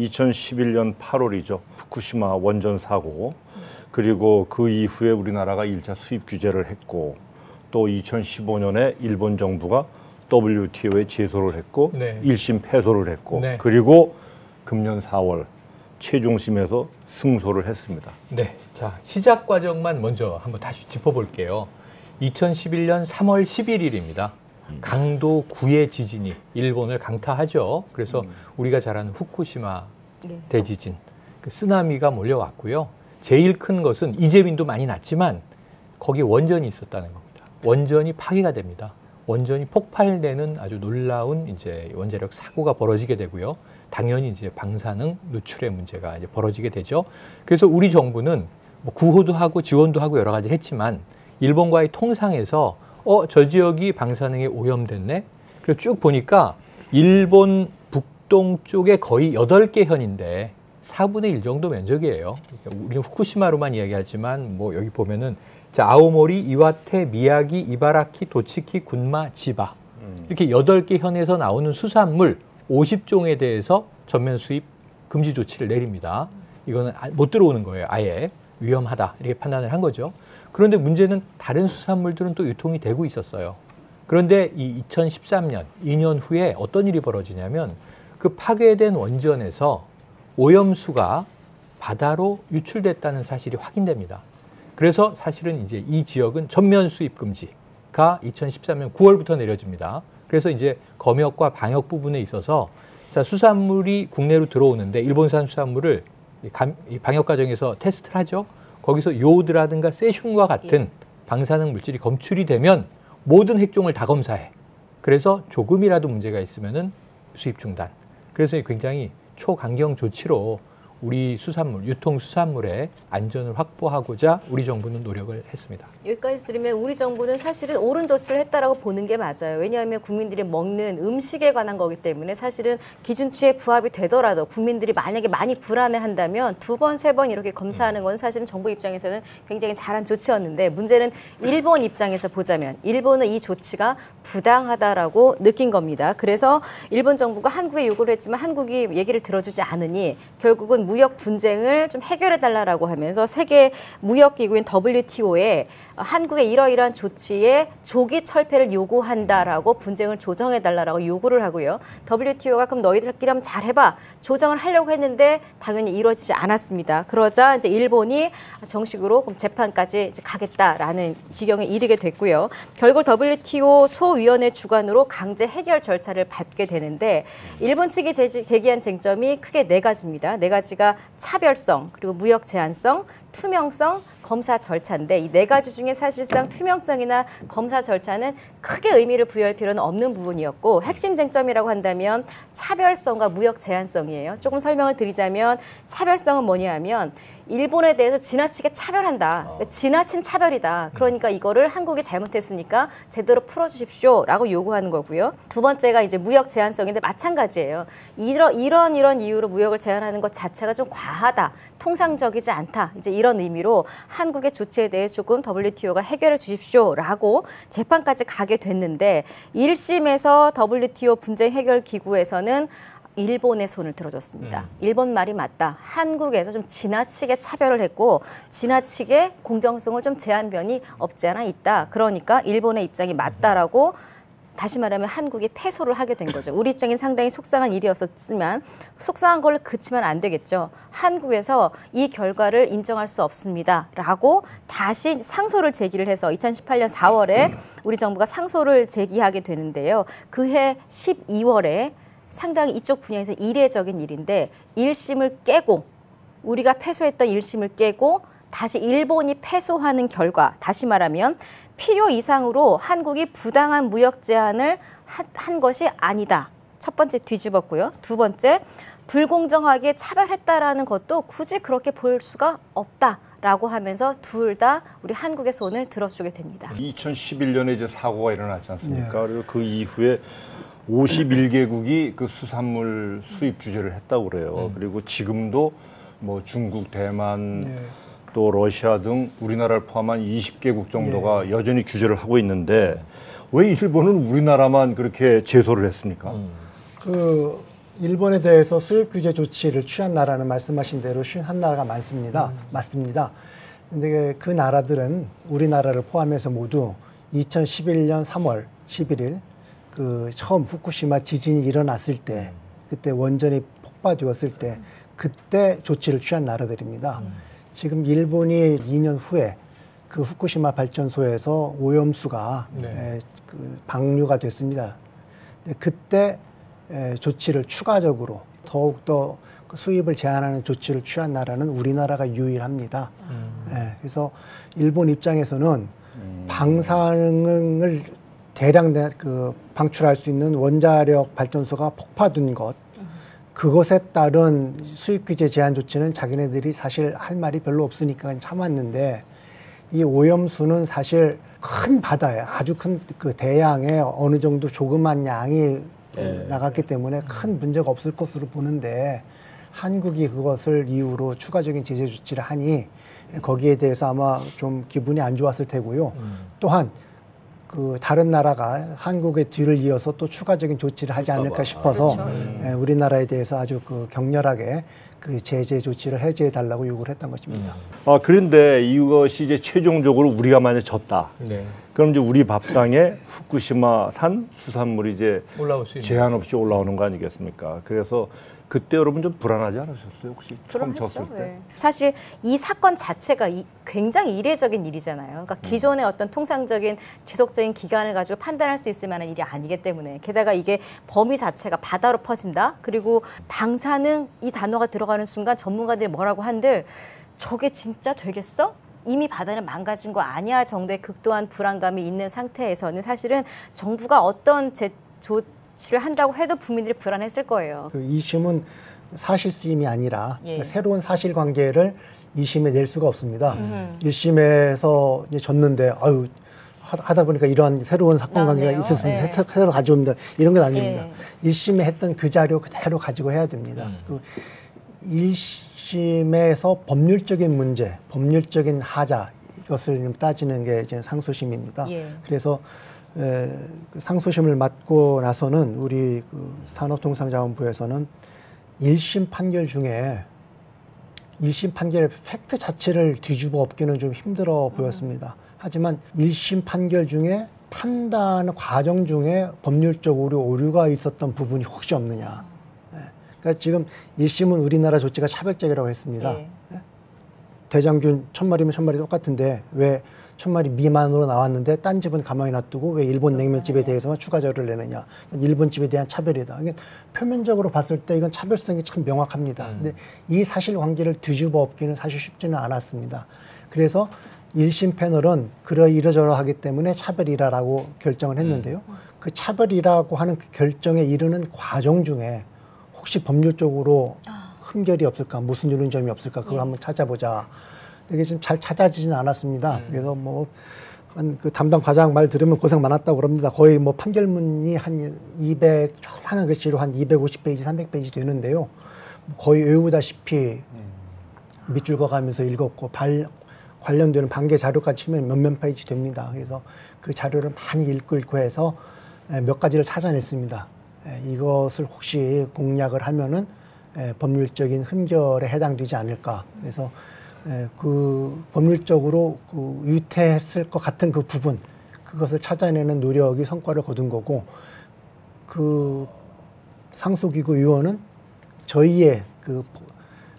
2011년 8월이죠. 후쿠시마 원전 사고. 그리고 그 이후에 우리나라가 1차 수입 규제를 했고 또 2015년에 일본 정부가 WTO에 제소를 했고 네. 1심 패소를 했고 네. 그리고 금년 4월 최종심에서 승소를 했습니다. 네, 자 시작 과정만 먼저 한번 다시 짚어볼게요. 2011년 3월 11일입니다. 강도 9의 지진이 일본을 강타하죠. 그래서 우리가 잘 아는 후쿠시마 대지진, 그 쓰나미가 몰려왔고요. 제일 큰 것은 이재민도 많이 났지만 거기 원전이 있었다는 겁니다. 원전이 파괴가 됩니다. 원전이 폭발되는 아주 놀라운 이제 원자력 사고가 벌어지게 되고요. 당연히 이제 방사능 누출의 문제가 이제 벌어지게 되죠. 그래서 우리 정부는 뭐 구호도 하고 지원도 하고 여러 가지를 했지만 일본과의 통상에서 저 지역이 방사능에 오염됐네. 그래서 쭉 보니까 일본 북동쪽에 거의 8개 현인데 4분의 1 정도 면적이에요. 우리는 후쿠시마로만 이야기하지만 뭐 여기 보면은 자, 아오모리, 이와테, 미야기, 이바라키, 도치키, 군마, 지바 이렇게 8개 현에서 나오는 수산물 50종에 대해서 전면 수입 금지 조치를 내립니다. 이거는 못 들어오는 거예요. 아예 위험하다 이렇게 판단을 한 거죠. 그런데 문제는 다른 수산물들은 또 유통이 되고 있었어요. 그런데 이 2013년, 2년 후에 어떤 일이 벌어지냐면 그 파괴된 원전에서 오염수가 바다로 유출됐다는 사실이 확인됩니다. 그래서 사실은 이제 이 지역은 전면 수입 금지가 2013년 9월부터 내려집니다. 그래서 이제 검역과 방역 부분에 있어서 자, 수산물이 국내로 들어오는데 일본산 수산물을 이 방역 과정에서 테스트를 하죠. 거기서 요오드라든가 세슘과 같은 방사능 물질이 검출이 되면 모든 핵종을 다 검사해. 그래서 조금이라도 문제가 있으면은 수입 중단. 그래서 굉장히 초강경 조치로 우리 수산물, 유통 수산물의 안전을 확보하고자 우리 정부는 노력을 했습니다. 여기까지 들으면 우리 정부는 사실은 옳은 조치를 했다라고 보는 게 맞아요. 왜냐하면 국민들이 먹는 음식에 관한 거기 때문에 사실은 기준치에 부합이 되더라도 국민들이 만약에 많이 불안해한다면 2번, 3번 이렇게 검사하는 건 사실은 정부 입장에서는 굉장히 잘한 조치였는데 문제는 일본 입장에서 보자면 일본은 이 조치가 부당하다라고 느낀 겁니다. 그래서 일본 정부가 한국에 요구를 했지만 한국이 얘기를 들어주지 않으니 결국은 무역 분쟁을 좀 해결해달라고 하면서 세계 무역기구인 WTO에 한국의 이러이러한 조치에 조기 철폐를 요구한다라고 분쟁을 조정해달라고 요구를 하고요. WTO가 그럼 너희들끼리 한번 잘해봐. 조정을 하려고 했는데 당연히 이루어지지 않았습니다. 그러자 이제 일본이 정식으로 그럼 재판까지 이제 가겠다라는 지경에 이르게 됐고요. 결국 WTO 소위원회 주관으로 강제 해결 절차를 밟게 되는데 일본 측이 제기한 쟁점이 크게 4가지입니다. 4가지가 차별성, 그리고 무역 제한성, 투명성, 검사 절차인데 이 4가지 중에 사실상 투명성이나 검사 절차는 크게 의미를 부여할 필요는 없는 부분이었고 핵심 쟁점이라고 한다면 차별성과 무역 제한성이에요. 조금 설명을 드리자면 차별성은 뭐냐 하면 일본에 대해서 지나치게 차별한다. 지나친 차별이다. 그러니까 이거를 한국이 잘못했으니까 제대로 풀어주십시오라고 요구하는 거고요. 2번째가 이제 무역 제한성인데 마찬가지예요. 이런 이유로 무역을 제한하는 것 자체가 좀 과하다. 통상적이지 않다. 이제 이런 의미로 한국의 조치에 대해서 조금 WTO가 해결해 주십시오라고 재판까지 가게 됐는데 1심에서 WTO 분쟁 해결 기구에서는 일본의 손을 들어줬습니다. 일본 말이 맞다. 한국에서 좀 지나치게 차별을 했고 지나치게 공정성을 좀 제한 면이 없지 않아 있다. 그러니까 일본의 입장이 맞다라고 다시 말하면 한국이 패소를 하게 된 거죠. 우리 입장엔 상당히 속상한 일이었지만 속상한 걸로 그치면 안 되겠죠. 한국에서 이 결과를 인정할 수 없습니다. 라고 다시 상소를 제기를 해서 2018년 4월에 우리 정부가 상소를 제기하게 되는데요. 그해 12월에 상당히 이쪽 분야에서 이례적인 일인데 1심을 깨고 우리가 패소했던 1심을 깨고 다시 일본이 패소하는 결과 다시 말하면 필요 이상으로 한국이 부당한 무역 제한을 한 것이 아니다. 첫 번째 뒤집었고요. 2번째 불공정하게 차별했다라는 것도 굳이 그렇게 볼 수가 없다라고 하면서 둘 다 우리 한국의 손을 들어주게 됩니다. 2011년에 이제 사고가 일어났지 않습니까? 그리고 그 이후에 51개국이 그 수산물 수입 규제를 했다고 그래요. 그리고 지금도 뭐 중국, 대만, 또 러시아 등 우리나라를 포함한 20개국 정도가 여전히 규제를 하고 있는데 왜 일본은 우리나라만 그렇게 제소를 했습니까? 그 일본에 대해서 수입 규제 조치를 취한 나라는 말씀하신 대로 51나라가 많습니다. 맞습니다. 근데 그 나라들은 우리나라를 포함해서 모두 2011년 3월 11일 그 처음 후쿠시마 지진이 일어났을 때, 그때 원전이 폭파되었을 때 그때 조치를 취한 나라들입니다. 지금 일본이 2년 후에 그 후쿠시마 발전소에서 오염수가 그 방류가 됐습니다. 그때 조치를 추가적으로 더욱더 수입을 제한하는 조치를 취한 나라는 우리나라가 유일합니다. 그래서 일본 입장에서는 방사능을 대량 방출할 수 있는 원자력 발전소가 폭파된 것, 그것에 따른 수입 규제 제한 조치는 자기네들이 사실 할 말이 별로 없으니까 참았는데, 이 오염수는 사실 큰 바다에 아주 큰 그 대양에 어느 정도 조그만 양이 나갔기 때문에 큰 문제가 없을 것으로 보는데, 한국이 그것을 이유로 추가적인 제재 조치를 하니 거기에 대해서 아마 좀 기분이 안 좋았을 테고요. 또한 그 다른 나라가 한국의 뒤를 이어서 또 추가적인 조치를 하지 않을까 싶어서 그렇죠. 우리나라에 대해서 아주 그 격렬하게 그 제재 조치를 해제해 달라고 요구를 했던 것입니다. 그런데 이것이 이제 최종적으로 우리가 만약 졌다. 네. 그럼 이제 우리 밥상에 후쿠시마산 수산물이 이제 올라올 수 있는 제한 없이 올라오는 거 아니겠습니까? 그래서 그때 여러분 좀 불안하지 않으셨어요? 혹시 처음 불안했죠. 졌을 때? 네. 사실 이 사건 자체가 굉장히 이례적인 일이잖아요. 그러니까 기존의 어떤 통상적인 지속적인 기간을 가지고 판단할 수 있을 만한 일이 아니기 때문에, 게다가 이게 범위 자체가 바다로 퍼진다. 그리고 방사능 이 단어가 들어가는 순간 전문가들이 뭐라고 한들 저게 진짜 되겠어? 이미 바다는 망가진 거 아니야 정도의 극도한 불안감이 있는 상태에서는 사실은 정부가 어떤 조치를 한다고 해도 국민들이 불안했을 거예요. 그 2심은 사실시임이 아니라 예. 새로운 사실관계를 2심에 낼 수가 없습니다. 1심에서 이제 졌는데 아유 하다 보니까 이러한 새로운 사건 관계가 나오네요. 있었습니다. 예. 새로 가져옵니다. 이런 건 아닙니다. 예. 1심에 했던 그 자료 그대로 가지고 해야 됩니다. 그 1심에서 법률적인 문제, 법률적인 하자, 이것을 좀 따지는 게 이제 상소심입니다. 예. 그래서 그 상소심을 맡고 나서는 우리 그 산업통상자원부에서는 1심 판결 중에 1심 판결의 팩트 자체를 뒤집어 엎기는 좀 힘들어 보였습니다. 하지만 1심 판결 중에 판단 과정 중에 법률적으로 오류가 있었던 부분이 혹시 없느냐. 그러니까 지금 1심은 우리나라 조치가 차별적이라고 했습니다. 예. 대장균 1000마리면 1000마리 똑같은데 왜 1000마리 미만으로 나왔는데 딴 집은 가만히 놔두고 왜 일본 냉면집에 대해서만 추가 자료를 내느냐. 일본 집에 대한 차별이다. 그러니까 표면적으로 봤을 때 이건 차별성이 참 명확합니다. 근데 이 사실관계를 뒤집어 엎기는 사실 쉽지는 않았습니다. 그래서 1심 패널은 이러저러하기 때문에 차별이라고 결정을 했는데요. 그 차별이라고 하는 그 결정에 이르는 과정 중에 혹시 법률적으로 흠결이 없을까, 무슨 이런 점이 없을까, 그걸 한번 찾아보자. 이게 지금 잘 찾아지진 않았습니다. 그래서 뭐, 그 담당 과장 말 들으면 고생 많았다고 그럽니다. 거의 뭐 판결문이 한 조그마한 글씨로 한 250페이지, 300페이지 되는데요. 거의 외우다시피 밑줄 그어가면서 읽었고, 관련되는 반개 자료까지 치면 몇몇 페이지 됩니다. 그래서 그 자료를 많이 읽고 해서 몇 가지를 찾아냈습니다. 이것을 혹시 공략을 하면은 법률적인 흠결에 해당되지 않을까. 그래서 그 법률적으로 그 유태했을 것 같은 그 부분, 그것을 찾아내는 노력이 성과를 거둔 거고, 그 상소기구 의원은 저희의 그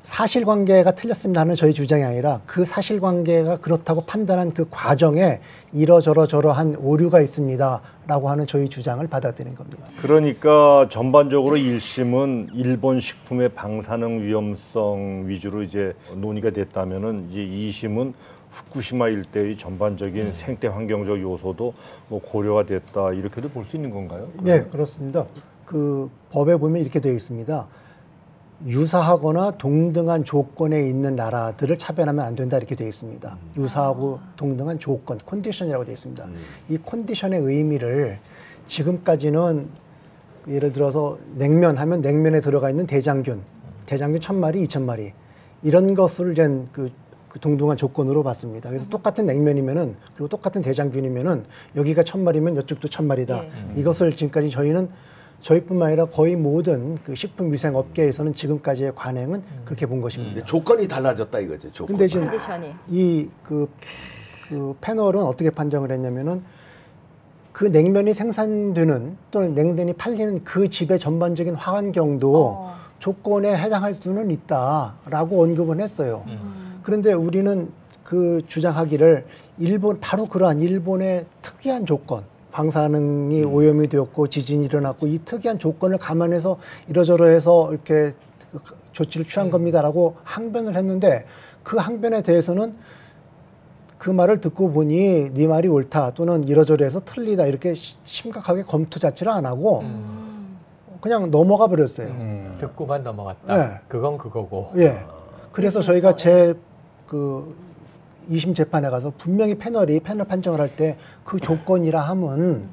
사실관계가 틀렸습니다 하는 저희 주장이 아니라 그 사실관계가 그렇다고 판단한 그 과정에 이러저러한 오류가 있습니다라고 하는 저희 주장을 받아들인 겁니다. 그러니까 전반적으로 1심은 일본 식품의 방사능 위험성 위주로 이제 논의가 됐다면은 이제 2심은 후쿠시마 일대의 전반적인 생태 환경적 요소도 뭐 고려가 됐다, 이렇게도 볼 수 있는 건가요? 네, 그렇습니다. 그 법에 보면 이렇게 되어 있습니다. 유사하거나 동등한 조건에 있는 나라들을 차별하면 안 된다, 이렇게 되어 있습니다. 유사하고 동등한 조건, 컨디션이라고 되어 있습니다. 이 컨디션의 의미를 지금까지는 예를 들어서 냉면 하면 냉면에 들어가 있는 대장균 1000마리, 2000마리 이런 것을 이제 그 동등한 조건으로 봤습니다. 그래서 똑같은 냉면이면은, 그리고 똑같은 대장균이면은 여기가 1000마리면 이쪽도 1000마리다. 이것을 지금까지 저희는 저희뿐만 아니라 거의 모든 그 식품위생 업계에서는 지금까지의 관행은 그렇게 본 것입니다. 조건이 달라졌다 이거죠. 조건. 근데 지금 컨디션이. 그 패널은 어떻게 판정을 했냐면은 그 냉면이 생산되는 또는 냉면이 팔리는 그 집의 전반적인 환경도 조건에 해당할 수는 있다라고 언급은 했어요. 그런데 우리는 그 주장하기를 바로 그러한 일본의 특이한 조건, 방사능이 오염이 되었고 지진이 일어났고 이 특이한 조건을 감안해서 이러저러해서 이렇게 조치를 취한 겁니다라고 항변을 했는데 그 항변에 대해서는 그 말을 듣고 보니 네 말이 옳다 또는 이러저러해서 틀리다 이렇게 심각하게 검토 자체를 안 하고 그냥 넘어가 버렸어요. 듣고만 넘어갔다. 네. 그건 그거고. 예. 그래서 저희가 그 2심 재판에 가서 분명히 패널 판정을 할 때 그 조건이라 함은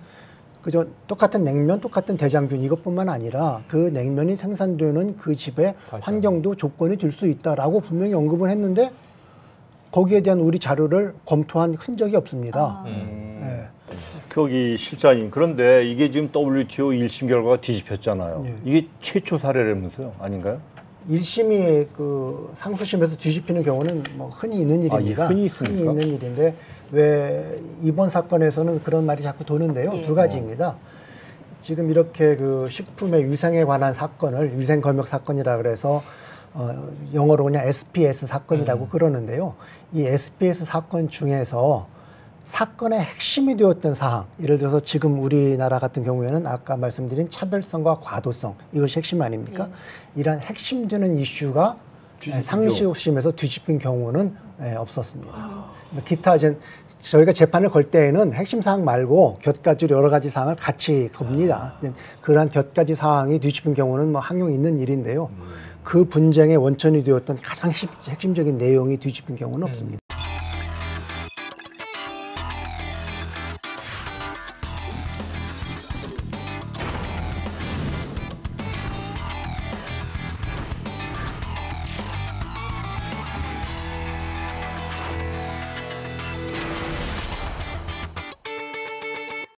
그저 똑같은 냉면, 똑같은 대장균 이것뿐만 아니라 그 냉면이 생산되는 그 집의 환경도 조건이 될 수 있다라고 분명히 언급을 했는데 거기에 대한 우리 자료를 검토한 흔적이 없습니다. 예. 거기 실장님, 그런데 이게 지금 WTO 1심 결과가 뒤집혔잖아요. 예. 이게 최초 사례라면서요? 아닌가요? 1심이 그 상수심에서 뒤집히는 경우는 뭐 흔히 있는 일입니다. 흔히 있습니까? 있는 일인데 왜 이번 사건에서는 그런 말이 자꾸 도는데요. 예. 두 가지입니다. 지금 이렇게 그 식품의 위생에 관한 사건을 위생 검역 사건이라 그래서 영어로 그냥 SPS 사건이라고 그러는데요. 이 SPS 사건 중에서 사건의 핵심이 되었던 사항, 예를 들어서 지금 우리나라 같은 경우에는 아까 말씀드린 차별성과 과도성, 이것이 핵심 아닙니까? 이러한 핵심되는 이슈가 상시심에서 뒤집힌 경우는 없었습니다. 기타 저희가 재판을 걸 때에는 핵심 사항 말고 곁가지로 여러 가지 사항을 같이 겁니다. 그러한 곁가지 사항이 뒤집힌 경우는 뭐 항용 있는 일인데요. 그 분쟁의 원천이 되었던 가장 핵심적인 내용이 뒤집힌 경우는 없습니다.